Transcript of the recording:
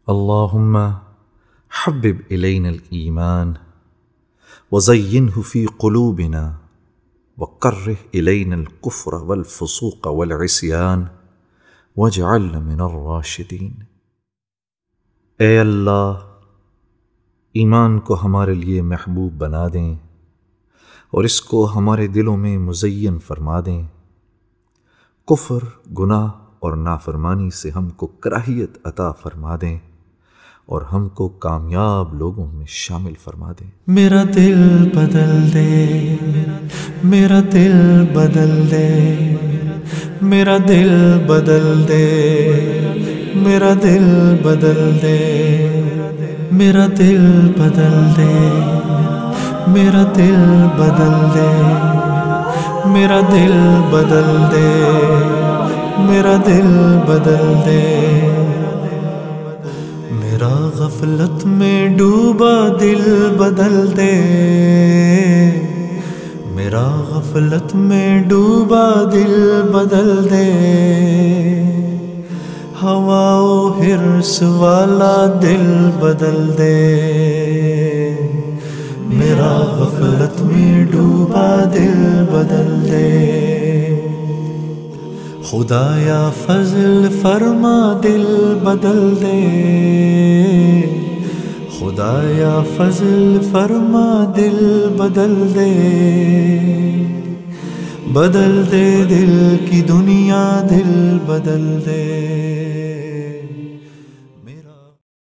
اللهم حبب إلينا الإيمان وزينه في قلوبنا وكره إلينا الكفر والفسوق والعصيان واجعلنا من الراشدين۔ اے اللہ، ایمان کو ہمارے لیے محبوب بنا دیں اور اس کو ہمارے دلوں میں مزین فرما دیں۔ کفر، گناہ اور نافرمانی سے ہم کو کراہیت عطا فرما دیں اور ہم کو کامیاب لوگوں میں شامل فرما دیں۔ میرا دل بدل دے، میرا دل بدل دے، میرا دل بدل دے، میرا دل بدل دے، میرا دل بدل دے، میرا دل بدل دے، میرا دل بدل دے، میرا دل بدل دے۔ میرا غفلت میں ڈوبا دل بدل دے، میرا غفلت میں ڈوبا دل بدل دے، ہوا و حرص والا دل بدل دے، میرا غفلت میں ڈوبا دل بدل دے۔ خدایا فضل فرما دل بدل دے، خدایا فضل فرما دل بدل دے، بدل دے دل کی دنیا دل بدل دے۔